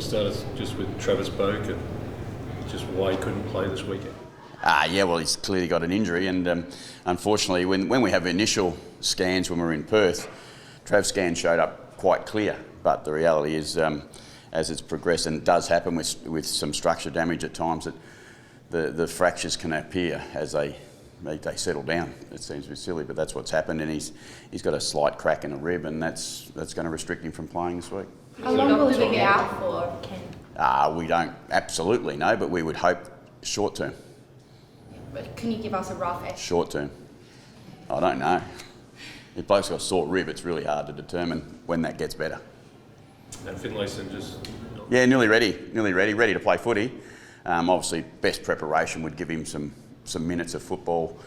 to start us just with Travis Boak and just why he couldn't play this weekend. Yeah, well, he's clearly got an injury, and unfortunately, when we have initial scans when we're in Perth, Trav's scan showed up quite clear. But the reality is, as it's progressed, and it does happen with some structure damage at times, that the fractures can appear as they settle down. It seems a bit silly, but that's what's happened, and he's got a slight crack in a rib, and that's going to restrict him from playing this week. How long will he be out for, Ken? We don't absolutely know, but we would hope short term. But can you give us a rough estimate? Short term. I don't know. If bloke's got a sore rib, it's really hard to determine when that gets better. And Finlayson just... Yeah, nearly ready to play footy. Obviously, best preparation would give him some minutes of football,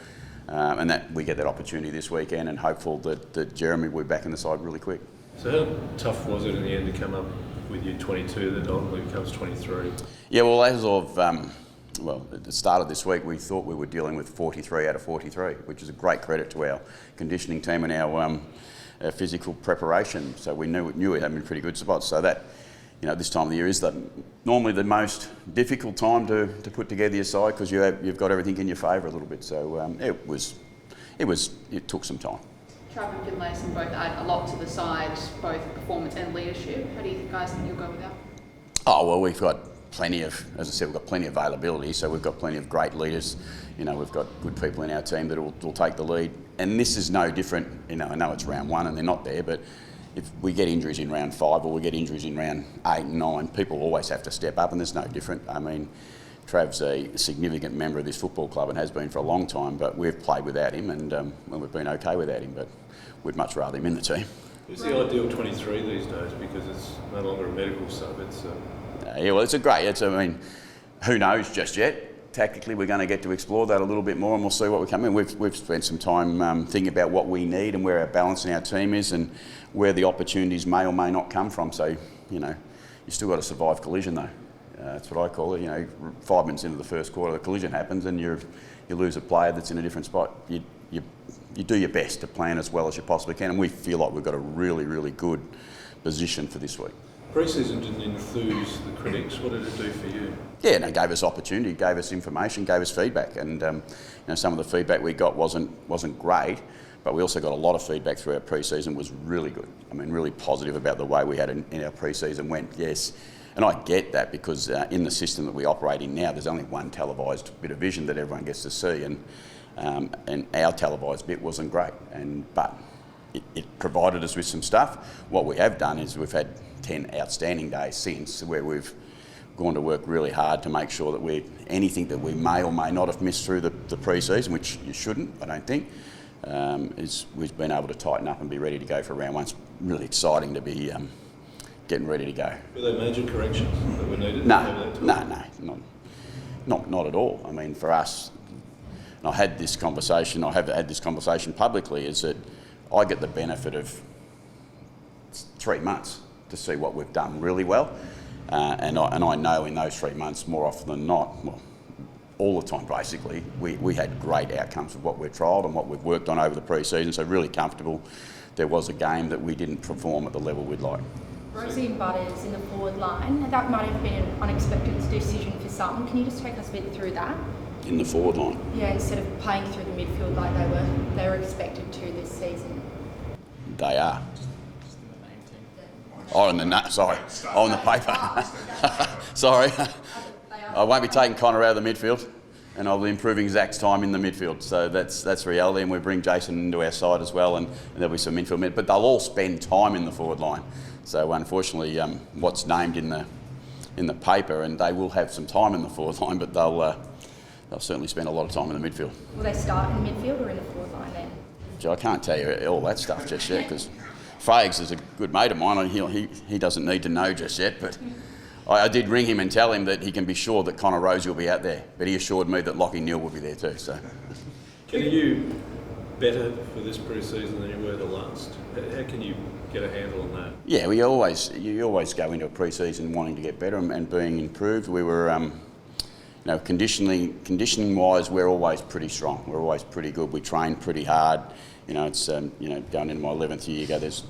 and that we get that opportunity this weekend, and hopeful that Jeremy will be back in the side really quick. So how tough was it in the end to come up with your 22 that ultimately becomes 23? Yeah, well, as of at the start of this week, we thought we were dealing with 43 out of 43, which is a great credit to our conditioning team and our physical preparation. So we knew we had been in pretty good spots. So that, this time of the year is normally the most difficult time to put together your side, because you've got everything in your favour a little bit. So it took some time. Trav and Finlayson both add a lot to the side, both performance and leadership. How do you guys think you'll go with that? Oh, well, we've got plenty of availability, so we've got plenty of great leaders. We've got good people in our team that will take the lead. And this is no different. I know it's round 1 and they're not there, but if we get injuries in round 5 or we get injuries in round 8 and 9, people always have to step up, and there's no different. I mean, Trav's a significant member of this football club and has been for a long time, but we've played without him, and we've been okay without him, but we'd much rather him in the team. Who's the ideal 23 these days, because it's no longer a medical sub, it's who knows just yet. Tactically, we're going to get to explore that a little bit more, and we'll see what we come in. We've spent some time thinking about what we need and where our balance in our team is, and where the opportunities may or may not come from. So, you still got to survive collision, though. That's what I call it. 5 minutes into the first quarter, the collision happens, and you lose a player that's in a different spot. You do your best to plan as well as you possibly can, and we feel like we've got a really, really good position for this week. Pre-season didn't enthuse the critics. What did it do for you? Yeah, it gave us opportunity, gave us information, gave us feedback, and some of the feedback we got wasn't great, but we also got a lot of feedback through our pre-season was really good. I mean, really positive about the way we had in our pre-season went. Yes, and I get that, because in the system that we operate in now, there's only one televised bit of vision that everyone gets to see, and our televised bit wasn't great, but it provided us with some stuff. What we have done is we've had 10 outstanding days since, where we've gone to work really hard to make sure that anything that we may or may not have missed through the pre-season, which you shouldn't, I don't think, we've been able to tighten up and be ready to go for round 1. It's really exciting to be getting ready to go. Were there major corrections that were needed? No, not at all. I mean, for us, and I have had this conversation publicly, is that I get the benefit of 3 months to see what we've done really well, and I know in those 3 months, more often than not, well, all the time basically, we had great outcomes of what we've trialled and what we've worked on over the pre-season, so really comfortable. There was a game that we didn't perform at the level we'd like. Rosie and Butters in the forward line, that might have been an unexpected decision for some. Can you just take us a bit through that? In the forward line? Yeah, instead of playing through the midfield like they were expected to this season. They are. Oh, on the paper. Sorry. I won't be taking Connor out of the midfield, and I'll be improving Zach's time in the midfield. So that's reality, and we bring Jason into our side as well, and there'll be some midfield minutes, but they'll all spend time in the forward line. So unfortunately, what's named in the paper, and they will have some time in the forward line, but they'll certainly spend a lot of time in the midfield. Will they start in the midfield or in the forward line then? I can't tell you all that stuff just yet, because Fags is a good mate of mine, and he doesn't need to know just yet, but I did ring him and tell him that he can be sure that Connor Rosie will be out there, but he assured me that Lachie Neale will be there too. So, are you better for this pre-season than you were the last? How can you get a handle on that? Yeah, you always go into a pre-season wanting to get better and being improved. We were, conditioning-wise, we're always pretty strong. We're always pretty good. We train pretty hard. It's going into my 11th year, there's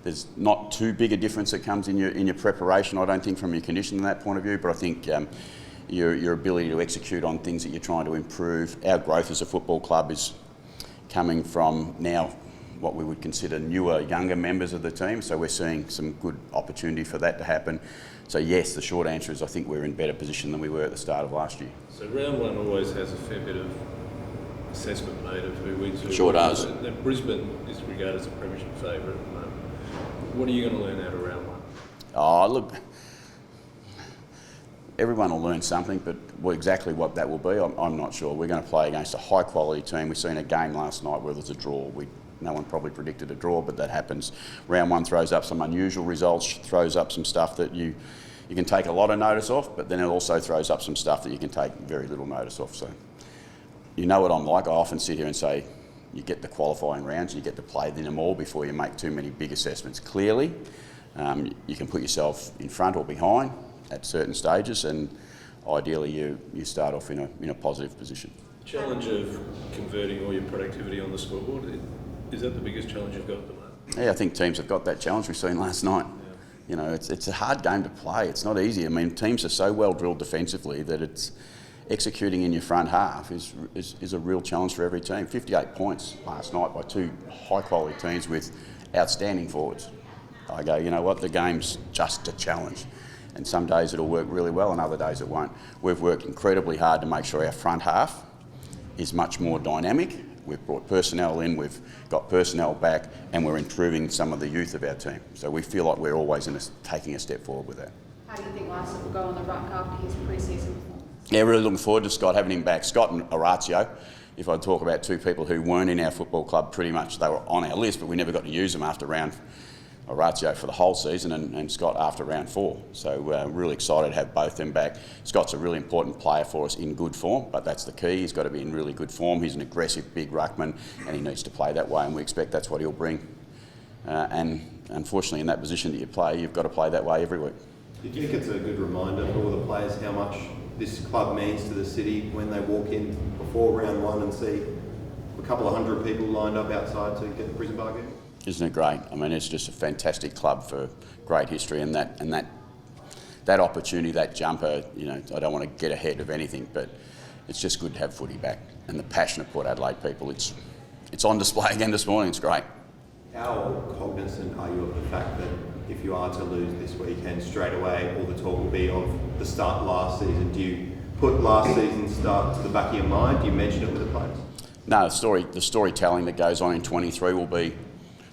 there's not too big a difference that comes in your preparation, I don't think, from your conditioning from that point of view, but I think your ability to execute on things that you're trying to improve. Our growth as a football club is coming from now what we would consider newer, younger members of the team, so we're seeing some good opportunity for that to happen. So yes, the short answer is I think we're in better position than we were at the start of last year. So round one always has a fair bit of assessment made of who wins. Sure does. Now, Brisbane is regarded as a premiership favourite at the moment. What are you going to learn out of round one? Oh, look, everyone will learn something, but exactly what that will be, I'm not sure. We're going to play against a high-quality team. We've seen a game last night where there's a draw. No one probably predicted a draw, but that happens. Round one throws up some unusual results, throws up some stuff that you can take a lot of notice of, but then it also throws up some stuff that you can take very little notice of. So you know what I'm like. I often sit here and say, you get the qualifying rounds and you get to play them all before you make too many big assessments. Clearly, you can put yourself in front or behind at certain stages, and ideally you start off in a positive position. The challenge of converting all your productivity on the scoreboard, is that the biggest challenge you've got at the moment? Yeah, I think teams have got that challenge we've seen last night. Yeah. You know, it's a hard game to play. It's not easy. I mean, teams are so well drilled defensively that it's executing in your front half is a real challenge for every team. 58 points last night by two high-quality teams with outstanding forwards. I go, you know what, the game's just a challenge. And some days it'll work really well and other days it won't. We've worked incredibly hard to make sure our front half is much more dynamic. We've brought personnel in, we've got personnel back, and we're improving some of the youth of our team. So we feel like we're always taking a step forward with that. How do you think Lycett will go on the ruck after his pre-season performance? Yeah, really looking forward to Scott having him back. Scott and Orazio, if I talk about two people who weren't in our football club, pretty much they were on our list, but we never got to use them after Orazio for the whole season and Scott after round 4. So really excited to have both them back. Scott's a really important player for us in good form, but that's the key. He's got to be in really good form. He's an aggressive big ruckman and he needs to play that way, and we expect that's what he'll bring. And unfortunately in that position that you play, you've got to play that way every week. Do you think it's a good reminder for all the players how much this club means to the city when they walk in before round one and see a couple of hundred people lined up outside to get the Brisbane Bar game? Isn't it great? I mean, it's just a fantastic club for great history, and that opportunity, that jumper. You know, I don't want to get ahead of anything, but it's just good to have footy back, and the passion of Port Adelaide people. It's on display again this morning. It's great. How cognizant are you of the fact that if you are to lose this weekend, straight away all the talk will be of the start last season? Do you put last season's start to the back of your mind? Do you mention it with the players? No, the storytelling that goes on in 23 will be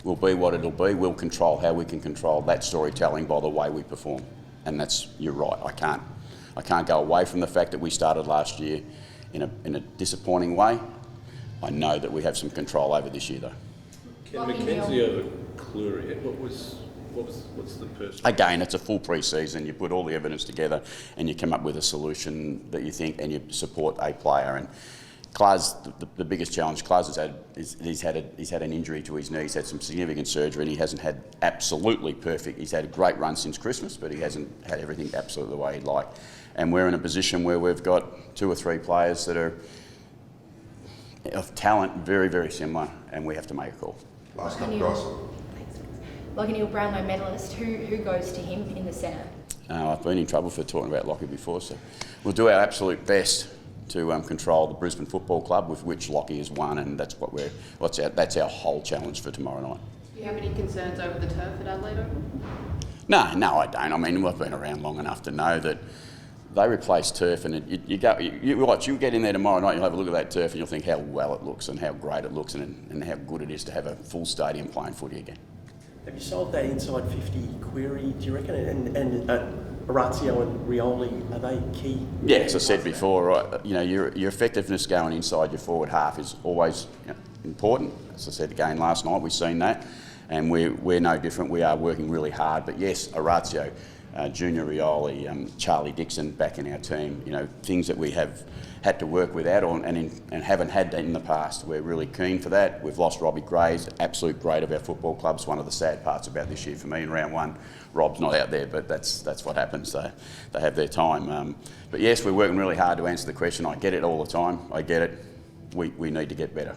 what it'll be. We'll control how we can control that storytelling by the way we perform. And you're right, I can't go away from the fact that we started last year in a disappointing way. I know that we have some control over this year though. Ken McKenzie over Cleary, what's the person? Again, it's a full pre-season. You put all the evidence together and you come up with a solution that you think, and you support a player. And Klaz, the biggest challenge Klaz has had is he's had an injury to his knee. He's had some significant surgery, and he hasn't had absolutely perfect. He's had a great run since Christmas, but he hasn't had everything absolutely the way he'd like. And we're in a position where we've got 2 or 3 players that are of talent very, very similar, and we have to make a call. Last couple, Ross. Lachie Neale-Brownlow medalist, who goes to him in the centre? I've been in trouble for talking about Lachie before, so we'll do our absolute best to control the Brisbane Football Club, with which Lachie has won, and that's our whole challenge for tomorrow night. Do you have any concerns over the turf at Adelaide Oval? No, I don't. I mean, we've been around long enough to know that they replace turf, and you get in there tomorrow night, you'll have a look at that turf and you'll think how well it looks and how great it looks and how good it is to have a full stadium playing footy again. Have you solved that inside 50 query, do you reckon? And Orazio and Rioli, are they key? Yeah, as I said before, right, you know, your effectiveness going inside your forward half is always important. As I said again last night, we've seen that, and we're no different. We are working really hard. But yes, Orazio, Junior Rioli, Charlie Dixon back in our team, you know, things that we have had to work without and haven't had that in the past. We're really keen for that. We've lost Robbie Grays, absolute great of our football clubs. One of the sad parts about this year for me in round one. Rob's not out there, but that's what happens. They have their time. But yes, we're working really hard to answer the question. I get it all the time. I get it. We need to get better.